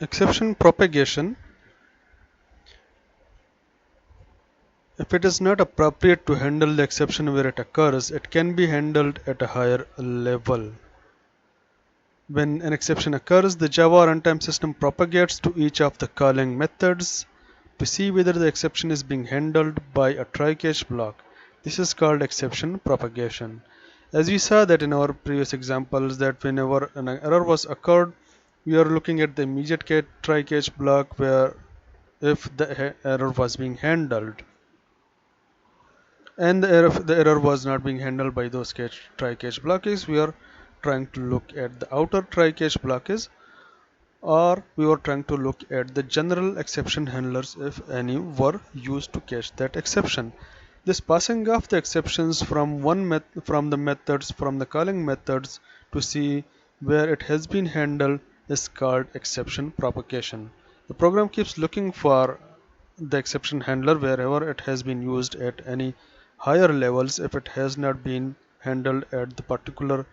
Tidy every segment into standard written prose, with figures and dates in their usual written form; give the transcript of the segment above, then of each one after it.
Exception propagation. If it is not appropriate to handle the exception where it occurs, it can be handled at a higher level. When an exception occurs, the Java runtime system propagates to each of the calling methods to see whether the exception is being handled by a try-catch block. This is called exception propagation. As we saw that in our previous examples, that whenever an error was occurred, we are looking at the immediate try-catch block where if the error was being handled, and the error was not being handled by those try-catch blockages, we are trying to look at the outer try-catch blockages, or we were trying to look at the general exception handlers if any were used to catch that exception. This passing of the exceptions from from the calling methods to see where it has been handled is called exception propagation. The program keeps looking for the exception handler wherever it has been used at any higher levels if it has not been handled at the particular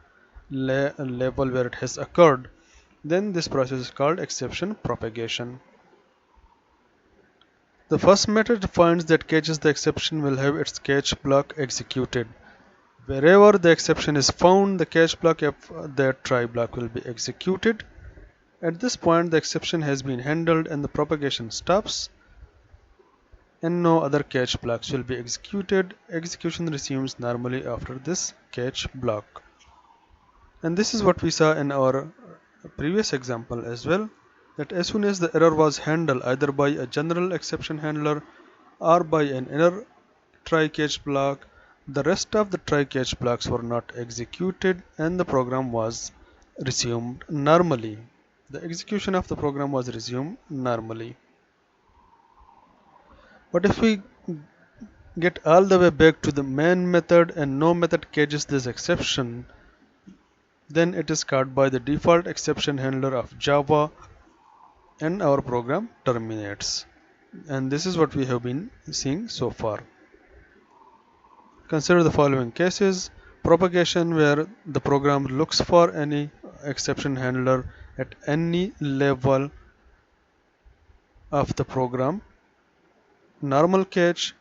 level where it has occurred. Then this process is called exception propagation. The first method finds that catches the exception will have its catch block executed. Wherever the exception is found, the catch block of that try block will be executed. At this point, the exception has been handled and the propagation stops, and no other catch blocks will be executed. Execution resumes normally after this catch block. And this is what we saw in our previous example as well, that as soon as the error was handled either by a general exception handler or by an inner try-catch block, the rest of the try-catch blocks were not executed and the program was resumed normally. The execution of the program was resumed normally. But if we get all the way back to the main method and no method catches this exception, then it is caught by the default exception handler of Java and our program terminates. And this is what we have been seeing so far. Consider the following cases: propagation, where the program looks for any exception handler at any level of the program; normal catch,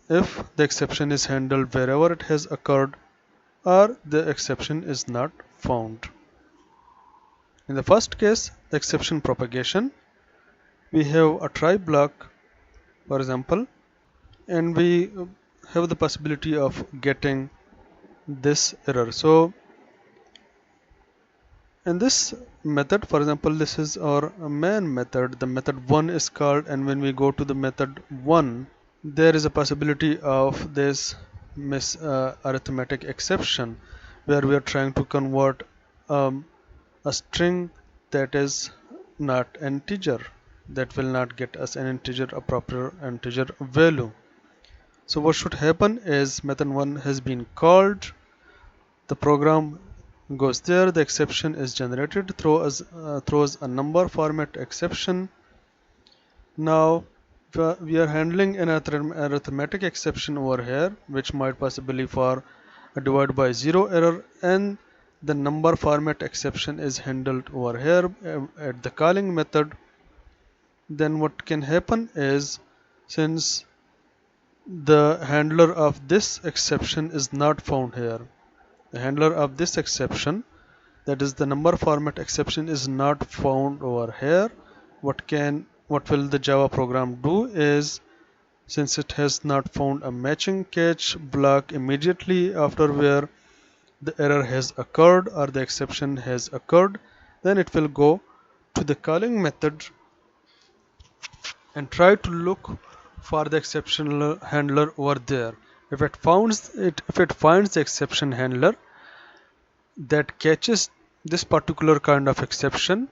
if the exception is handled wherever it has occurred or the exception is not found. In the first case, the exception propagation, we have a try block, for example, and we have the possibility of getting this error. So in this method, for example, this is our main method. The method 1 is called, and when we go to the method 1, there is a possibility of this arithmetic exception where we are trying to convert um, a string that is not integer, that will not get us an integer, a proper integer value. So what should happen is method 1 has been called, the program goes there, the exception is generated, throws a number format exception. Now we are handling an arithmetic exception over here, which might possibly for a divide by zero error, and the number format exception is handled over here at the calling method. Then what can happen is, since the handler of this exception is not found here, the handler of this exception, that is the number format exception, is not found over here, what will the Java program do is, since it has not found a matching catch block immediately after where the error has occurred or the exception has occurred, then it will go to the calling method and try to look for the exception handler over there. If it finds the exception handler that catches this particular kind of exception,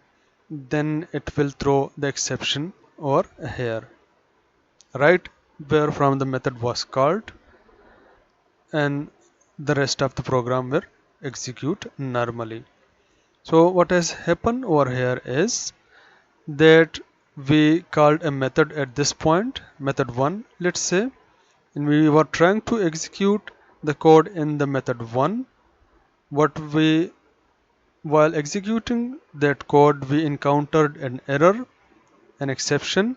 then it will throw the exception over here, right where from the method was called, and the rest of the program will execute normally. So what has happened over here is that we called a method at this point, method 1, let's say, and we were trying to execute the code in the method 1. What we While executing that code, we encountered an error, an exception,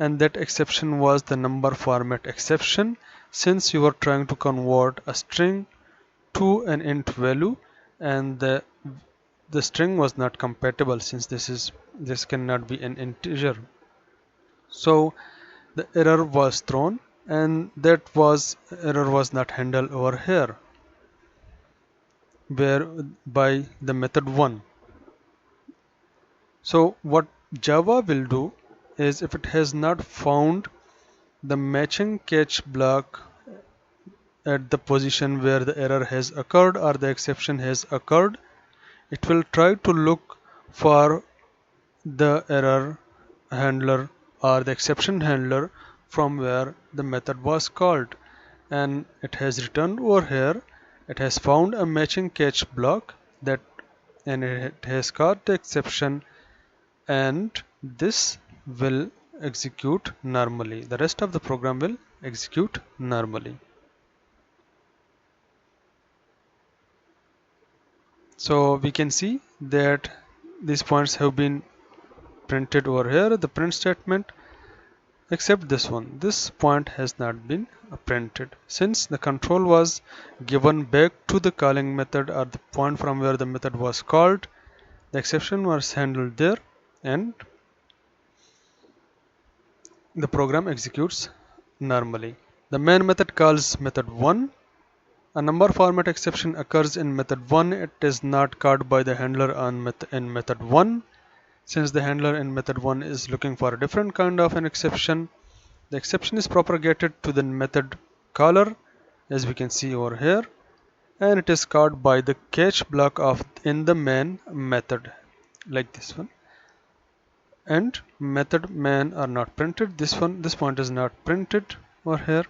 and that exception was the number format exception, since you were trying to convert a string to an int value, and the string was not compatible, since this cannot be an integer. So the error was thrown, and that error was not handled over here, where by the method 1. So what Java will do is, if it has not found the matching catch block at the position where the error has occurred or the exception has occurred, it will try to look for the error handler or the exception handler from where the method was called, and it has returned over here. It has found a matching catch block that, and it has caught the exception, and this will execute normally. The rest of the program will execute normally. So we can see that these points have been printed over here, the print statement, except this one. This point has not been printed, since the control was given back to the calling method or the point from where the method was called. The exception was handled there, and the program executes normally. The main method calls method 1. A number format exception occurs in method 1. It is not called by the handler in method 1. Since the handler in method 1 is looking for a different kind of an exception, the exception is propagated to the method caller, as we can see over here, and it is called by the catch block of in the main method, like this one. And method main are not printed. This point is not printed over here.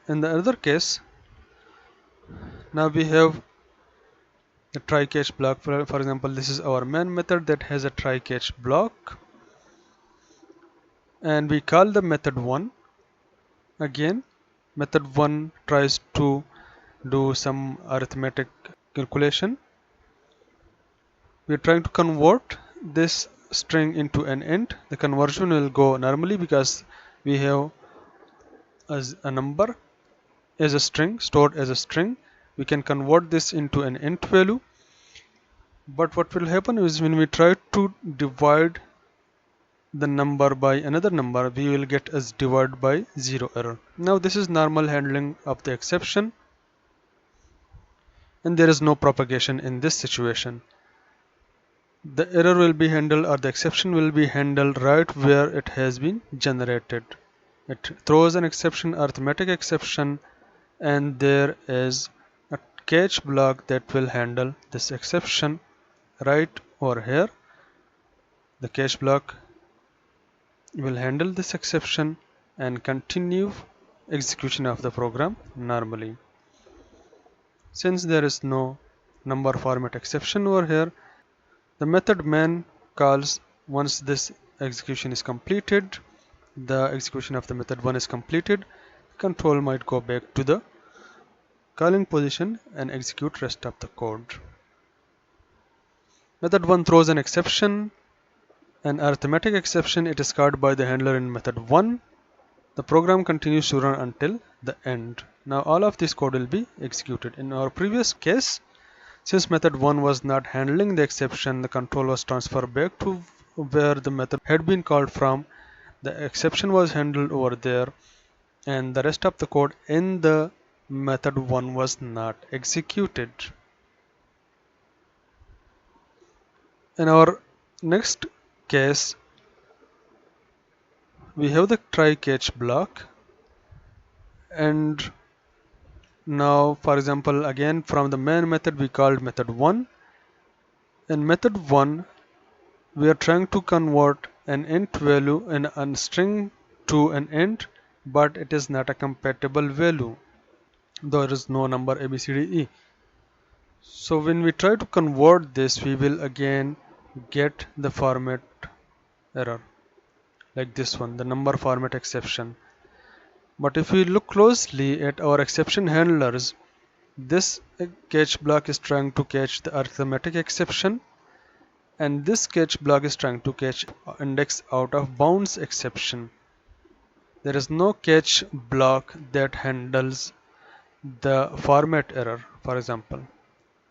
In the other case, now we have the try catch block. For example, this is our main method that has a try catch block, and we call the method 1. Again, method 1 tries to do some arithmetic calculation. We are trying to convert this string into an int. The conversion will go normally because we have as a number as a string, stored as a string. We can convert this into an int value. But what will happen is, when we try to divide the number by another number, we will get as divide by 0 error. Now this is normal handling of the exception, and there is no propagation in this situation. The error will be handled, or the exception will be handled right where it has been generated. It throws an exception, arithmetic exception, and there is a catch block that will handle this exception right over here. The catch block will handle this exception and continue execution of the program normally. Since there is no number format exception over here, the method main calls once this execution is completed. The execution of the method 1 is completed. Control might go back to the calling position and execute rest of the code. Method 1 throws an exception, an arithmetic exception. It is called by the handler in method 1. The program continues to run until the end. Now all of this code will be executed. In our previous case, since method 1 was not handling the exception, the control was transferred back to where the method had been called from. The exception was handled over there, and the rest of the code in the method 1 was not executed. In our next case, we have the try catch block, and now, for example, again from the main method we called method 1. In method 1, we are trying to convert an int value in a string to an int, but it is not a compatible value. There is no number ABCDE. So when we try to convert this, we will again get the format error, like this one, the number format exception. But if we look closely at our exception handlers, This catch block is trying to catch the arithmetic exception, and this catch block is trying to catch index out of bounds exception. There is no catch block that handles the format error. For example,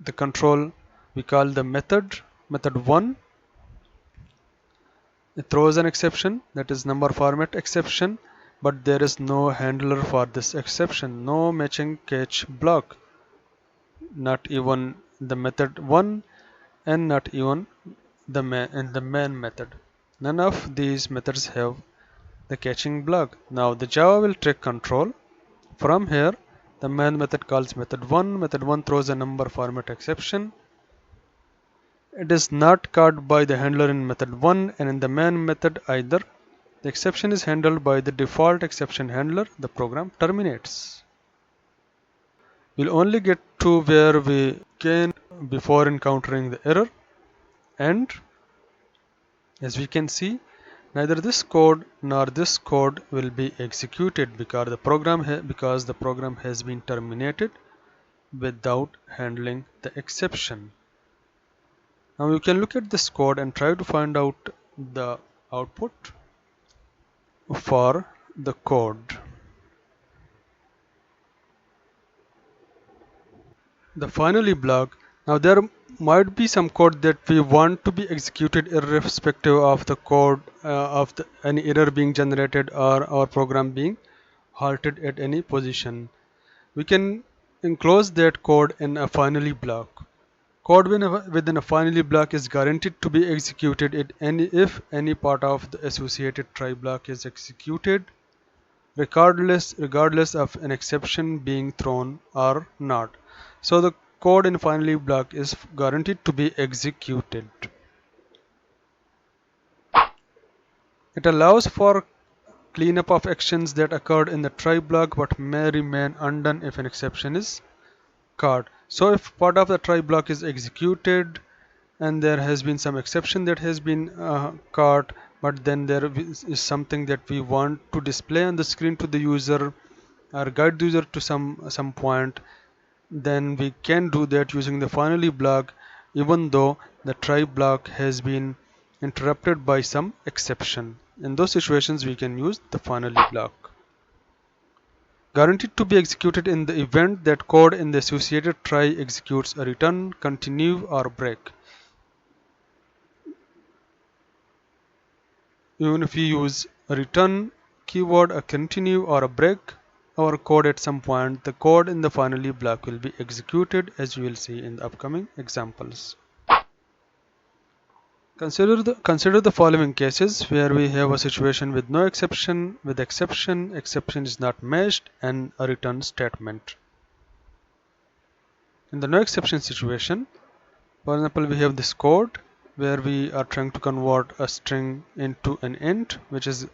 the control we call the method 1, it throws an exception, that is number format exception, but there is no handler for this exception, no matching catch block, not even the method 1 and not even the main method. None of these methods have the catching block. Now the Java will take control. From here, the main method calls method 1. Method 1 throws a number format exception. It is not caught by the handler in method 1 and in the main method either. The exception is handled by the default exception handler. The program terminates. We'll only get to where we can before encountering the error, and as we can see, neither this code nor this code will be executed because the program has been terminated without handling the exception. Now you can look at this code and try to find out the output for the code. The finally block. Now there might be some code that we want to be executed irrespective of the code of any error being generated or our program being halted at any position. We can enclose that code in a finally block. Code within a finally block is guaranteed to be executed if any part of the associated try block is executed, regardless of an exception being thrown or not. So the code in finally block is guaranteed to be executed. It allows for cleanup of actions that occurred in the try block but may remain undone if an exception is caught. So if part of the try block is executed and there has been some exception that has been caught, but then there is something that we want to display on the screen to the user or guide the user to some point, then we can do that using the finally block even though the try block has been interrupted by some exception. In those situations we can use the finally block. Guaranteed to be executed in the event that code in the associated try executes a return, continue or break. Even if we use a return keyword, a continue or a break our code at some point, the code in the finally block will be executed, as you will see in the upcoming examples. Consider the following cases where we have a situation with no exception, with exception is not matched, and a return statement. In the no exception situation, for example, we have this code where we are trying to convert a string into an int which is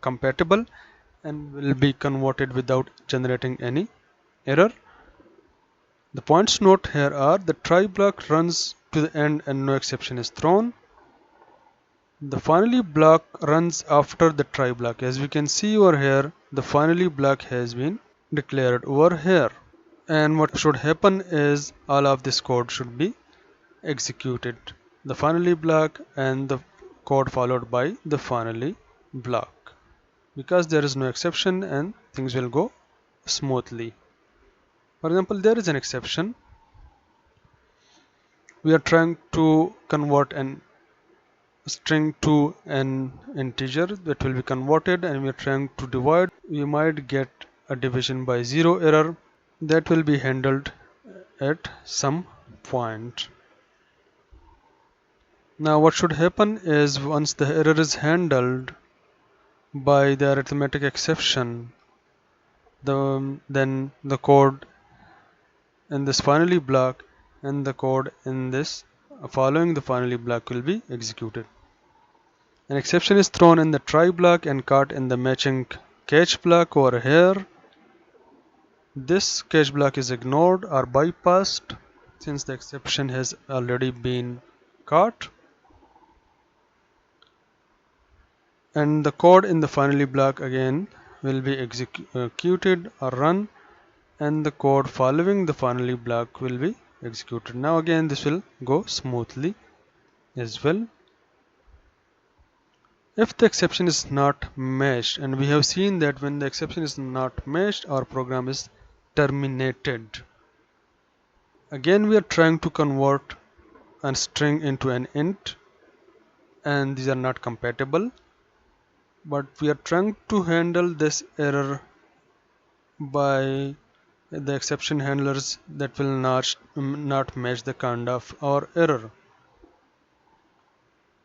compatible and will be converted without generating any error. The points to note here are the try block runs to the end and no exception is thrown. The finally block runs after the try block. As we can see over here, the finally block has been declared over here. And what should happen is all of this code should be executed. The finally block and the code followed by the finally block, because there is no exception and things will go smoothly. For example, there is an exception. We are trying to convert an string to an integer that will be converted, and we are trying to divide. We might get a division by 0 error that will be handled at some point. Now what should happen is once the error is handled by the arithmetic exception, then the code in this finally block and the code in this following the finally block will be executed. An exception is thrown in the try block and caught in the matching catch block over here. This catch block is ignored or bypassed since the exception has already been caught, and the code in the finally block again will be executed or run, and the code following the finally block will be executed. Now again this will go smoothly as well. If the exception is not matched, and we have seen that when the exception is not matched, our program is terminated. Again we are trying to convert a string into an int, and these are not compatible, but we are trying to handle this error by the exception handlers that will not match the kind of our error.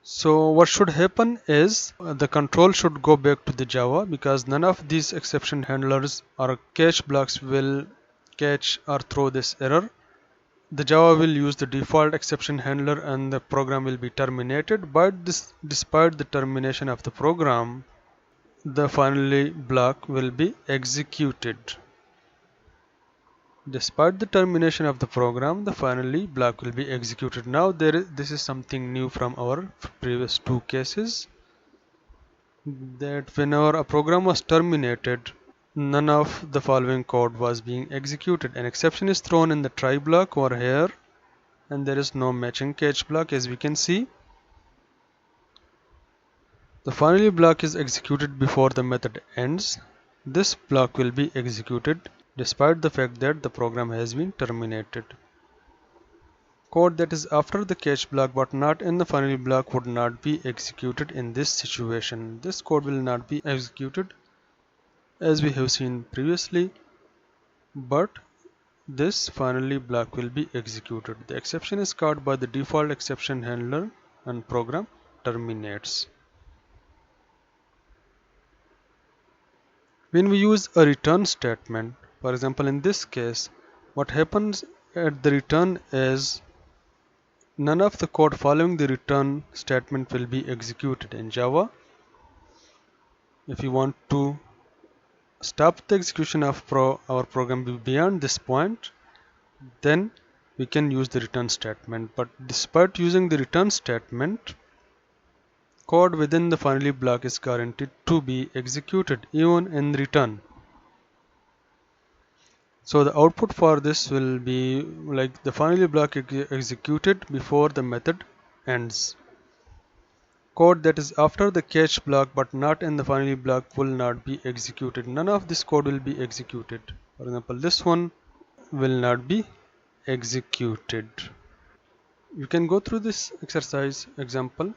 So what should happen is the control should go back to the Java, because none of these exception handlers or catch blocks will catch or throw this error. The Java will use the default exception handler and the program will be terminated. But despite the termination of the program, the finally block will be executed. Despite the termination of the program, the finally block will be executed. Now this is something new from our previous two cases, that whenever a program was terminated, none of the following code was being executed. An exception is thrown in the try block over here, and there is no matching catch block. As we can see, the finally block is executed before the method ends. This block will be executed despite the fact that the program has been terminated. Code that is after the catch block but not in the finally block would not be executed in this situation. This code will not be executed as we have seen previously, but this finally block will be executed. The exception is caught by the default exception handler and program terminates. When we use a return statement, for example in this case, what happens at the return is none of the code following the return statement will be executed. In Java, if you want to stop the execution of our program beyond this point, then we can use the return statement. But despite using the return statement, code within the finally block is guaranteed to be executed even in return. So the output for this will be like the finally block executed before the method ends. Code that is after the catch block but not in the finally block will not be executed. None of this code will be executed. For example, this one will not be executed. You can go through this exercise example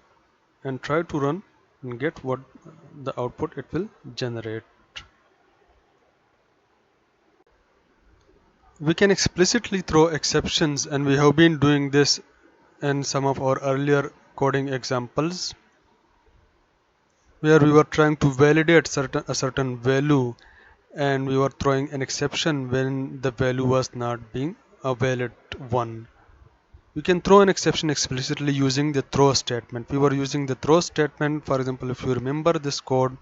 and try to run and get what the output it will generate. We can explicitly throw exceptions, and we have been doing this in some of our earlier coding examples, where we were trying to validate a certain value and we were throwing an exception when the value was not being a valid one. We can throw an exception explicitly using the throw statement. We were using the throw statement, for example, if you remember this code,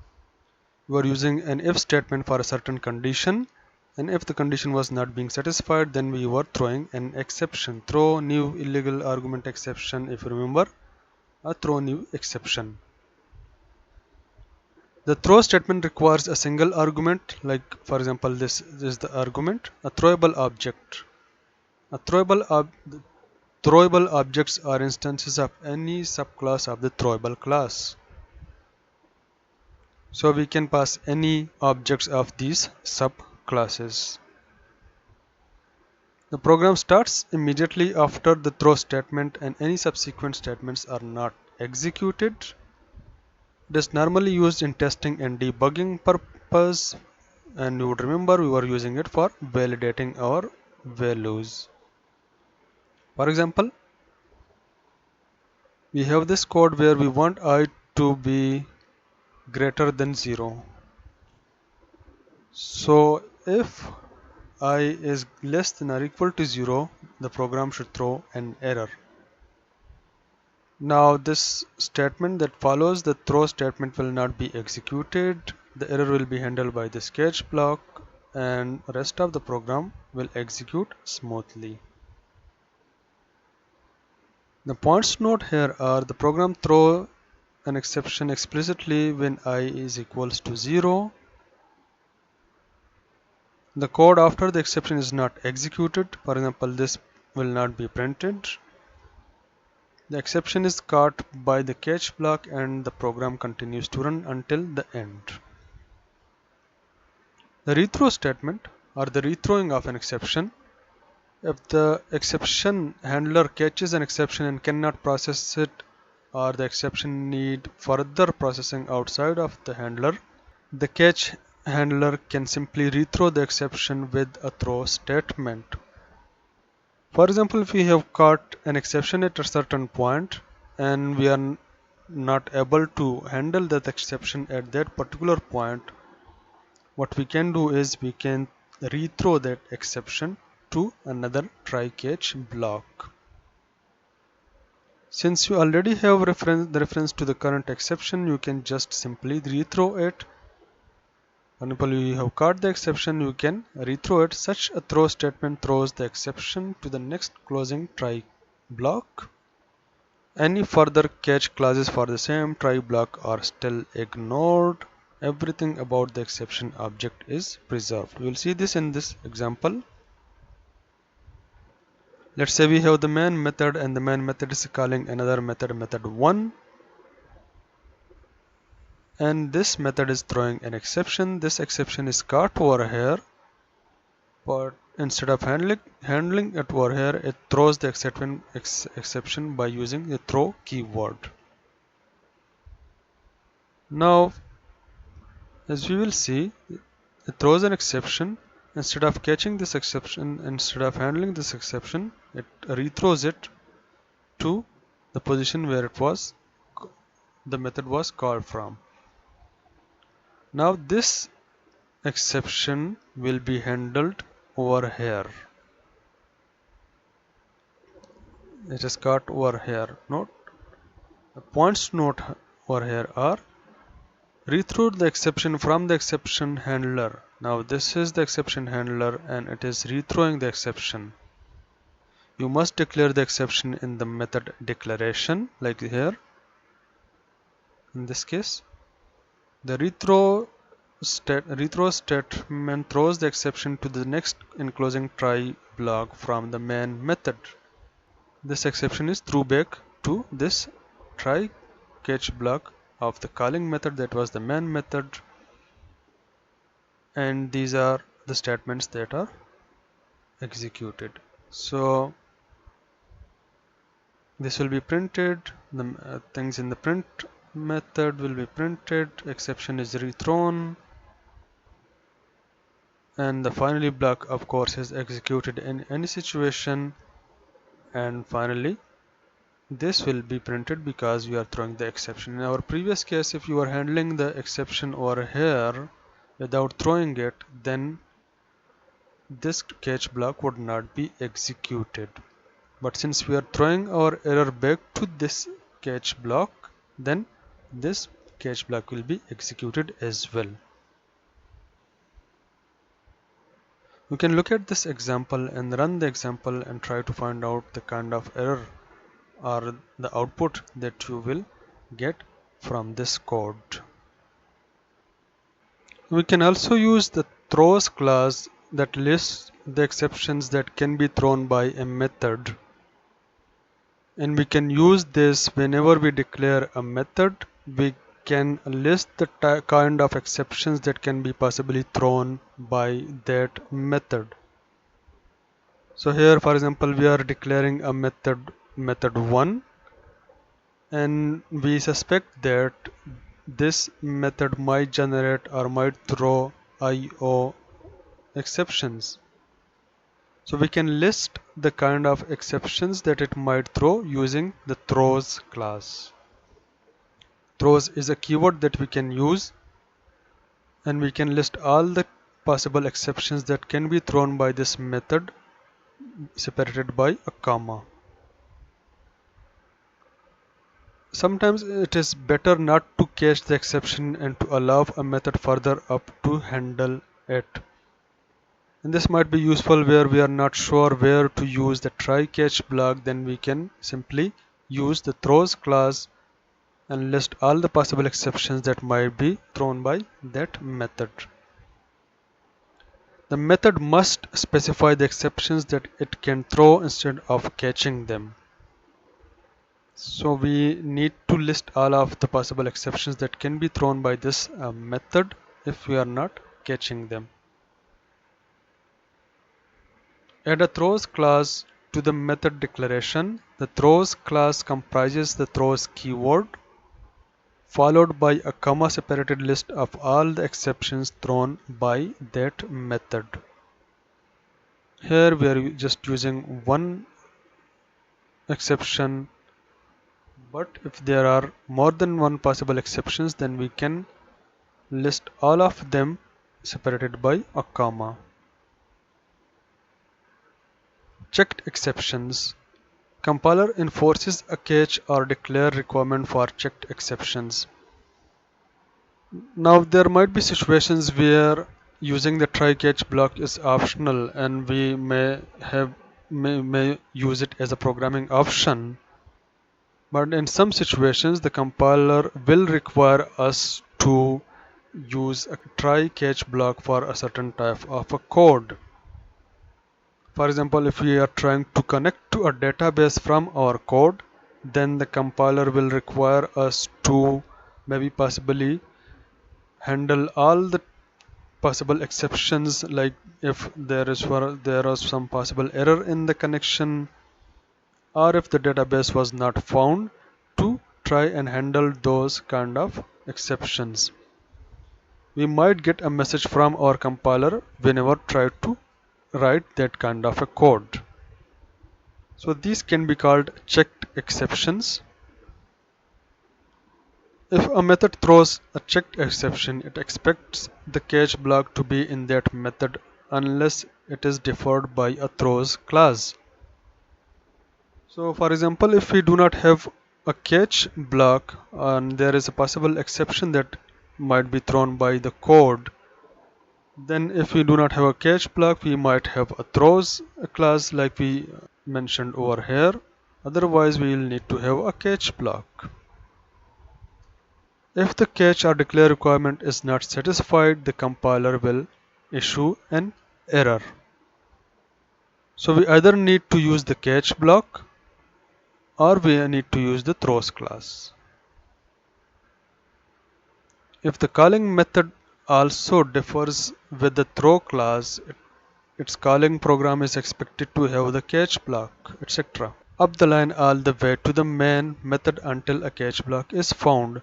we were using an if statement for a certain condition, and if the condition was not being satisfied, then we were throwing an exception. Throw new illegal argument exception, if you remember, a throw new exception. The throw statement requires a single argument, like for example this is the argument, a throwable object. Throwable objects are instances of any subclass of the throwable class. So we can pass any objects of these subclasses. The program starts immediately after the throw statement and any subsequent statements are not executed. It is normally used in testing and debugging purpose, and you would remember we were using it for validating our values. For example, we have this code where we want I to be greater than 0. So if I is less than or equal to 0, the program should throw an error. Now this statement that follows the throw statement will not be executed. The error will be handled by this catch block and the rest of the program will execute smoothly. The points to note here are the program throw an exception explicitly when I is equals to 0. The code after the exception is not executed. For example, this will not be printed. The exception is caught by the catch block and the program continues to run until the end. The rethrow statement, or the rethrowing of an exception. If the exception handler catches an exception and cannot process it, or the exception need further processing outside of the handler, the catch handler can simply rethrow the exception with a throw statement. For example, if we have caught an exception at a certain point and we are not able to handle that exception at that particular point, what we can do is we can rethrow that exception to another try catch block. Since you already have the reference to the current exception, you can just simply rethrow it. For example, you have caught the exception, you can rethrow it. Such a throw statement throws the exception to the next closing try block. Any further catch clauses for the same try block are still ignored. Everything about the exception object is preserved. We will see this in this example. Let's say we have the main method and the main method is calling another method, method1, and this method is throwing an exception. This exception is caught over here, but instead of handling it over here, it throws the exception by using the throw keyword. Now, as we will see, it throws an exception. Instead of catching this exception, instead of handling this exception, it rethrows it to the position where the method was called from. Now this exception will be handled over here. It is caught over here. Note the points to note over here are rethrow the exception from the exception handler. Now this is the exception handler and it is rethrowing the exception. You must declare the exception in the method declaration, like here. In this case, the rethrow statement throws the exception to the next enclosing try block from the main method. This exception is thrown back to this try catch block of the calling method, that was the main method, and these are the statements that are executed. So this will be printed, the things in the print method will be printed, exception is rethrown, and the finally block of course is executed in any situation, and finally this will be printed because we are throwing the exception. In our previous case, if you are handling the exception over here without throwing it, then this catch block would not be executed. But since we are throwing our error back to this catch block, then this catch block will be executed as well. You can look at this example and run the example and try to find out the kind of error or the output that you will get from this code. We can also use the throws class that lists the exceptions that can be thrown by a method. And we can use this whenever we declare a method. We can list the kind of exceptions that can be possibly thrown by that method. So here, for example, we are declaring a method1, and we suspect that this method might generate or might throw IO exceptions. So we can list the kind of exceptions that it might throw using the throws class. Throws is a keyword that we can use, and we can list all the possible exceptions that can be thrown by this method separated by a comma. Sometimes it is better not to catch the exception and to allow a method further up to handle it. And this might be useful where we are not sure where to use the try catch block. Then we can simply use the throws class and list all the possible exceptions that might be thrown by that method. The method must specify the exceptions that it can throw instead of catching them. So we need to list all of the possible exceptions that can be thrown by this method if we are not catching them. Add a throws clause to the method declaration. The throws class comprises the throws keyword followed by a comma separated list of all the exceptions thrown by that method. Here we are just using one exception, but if there are more than one possible exceptions, then we can list all of them separated by a comma. Checked exceptions. Compiler enforces a catch or declare requirement for checked exceptions. Now there might be situations where using the try catch block is optional and we may use it as a programming option. But in some situations the compiler will require us to use a try catch block for a certain type of a code. For example, if we are trying to connect to a database from our code, then the compiler will require us to maybe possibly handle all the possible exceptions, like if there is some possible error in the connection or if the database was not found, to try and handle those kind of exceptions. We might get a message from our compiler whenever try to write that kind of a code. So these can be called checked exceptions. If a method throws a checked exception, it expects the catch block to be in that method unless it is deferred by a throws clause. So for example, if we do not have a catch block and there is a possible exception that might be thrown by the code, then if we do not have a catch block, we might have a throws clause like we mentioned over here. Otherwise, we will need to have a catch block. If the catch or declare requirement is not satisfied, the compiler will issue an error. So we either need to use the catch block or we need to use the throws class. If the calling method also differs with the throw class, its calling program is expected to have the catch block, etc. Up the line all the way to the main method until a catch block is found.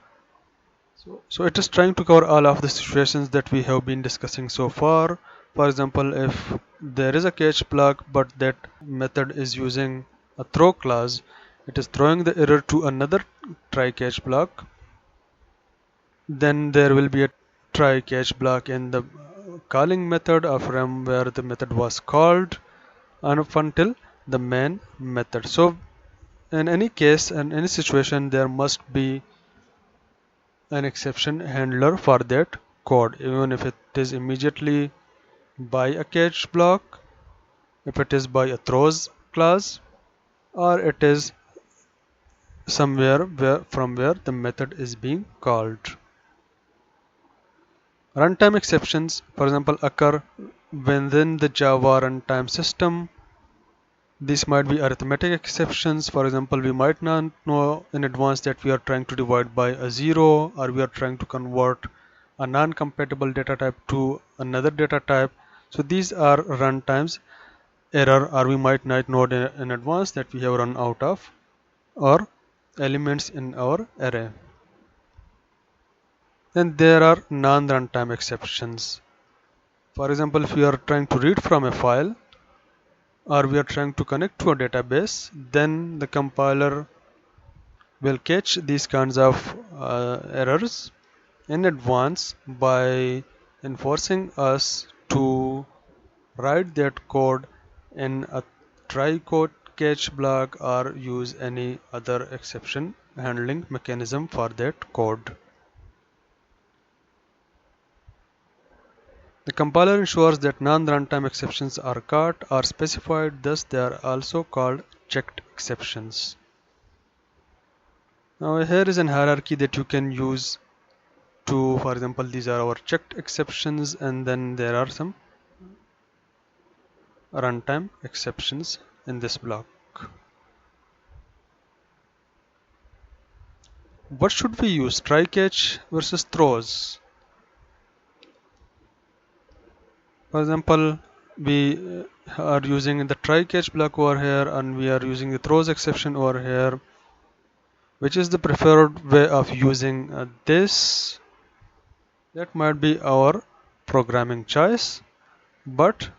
So it is trying to cover all of the situations that we have been discussing so far. For example, if there is a catch block but that method is using a throw clause, it is throwing the error to another try catch block. Then there will be a try catch block in the calling method from where the method was called and up until the main method. So in any case, in any situation, there must be an exception handler for that code, even if it is immediately by a catch block, if it is by a throws clause, or it is somewhere from where the method is being called. Runtime exceptions, for example, occur within the Java runtime system. These might be arithmetic exceptions. For example, we might not know in advance that we are trying to divide by a 0 or we are trying to convert a non-compatible data type to another data type. So these are runtimes error, or we might not know in advance that we have run out of or elements in our array. Then there are non-runtime exceptions. For example, if we are trying to read from a file or we are trying to connect to a database, then the compiler will catch these kinds of errors in advance by enforcing us to write that code in a try catch block or use any other exception handling mechanism for that code. The compiler ensures that non-runtime exceptions are caught or specified, thus they are also called checked exceptions. Now here is an hierarchy that you can use to, for example, these are our checked exceptions and then there are some runtime exceptions in this block. What should we use? Try catch versus throws. For example, we are using the try catch block over here and we are using the throws exception over here. Which is the preferred way of using this? That might be our programming choice, but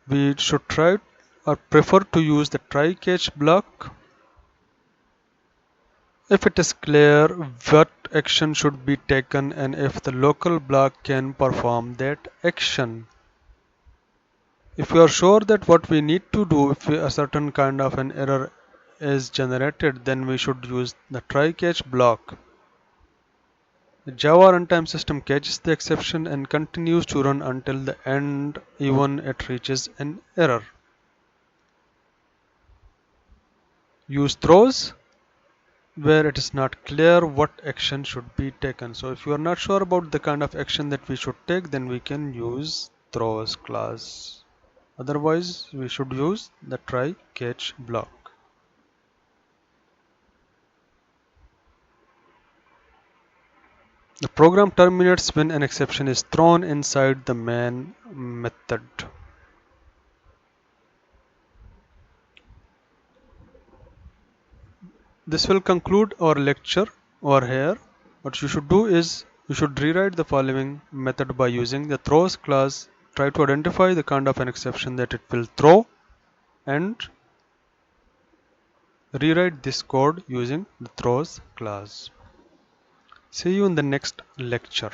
we should try or prefer to use the try catch block if it is clear what action should be taken and if the local block can perform that action. If we are sure that what we need to do if a certain kind of an error is generated, then we should use the try catch block. The Java runtime system catches the exception and continues to run until the end, even it reaches an error. Use throws where it is not clear what action should be taken. So if you are not sure about the kind of action that we should take, then we can use throws class. Otherwise, we should use the try catch block. The program terminates when an exception is thrown inside the main method. This will conclude our lecture over here. What you should do is you should rewrite the following method by using the throws class. Try to identify the kind of an exception that it will throw and rewrite this code using the throws class. See you in the next lecture.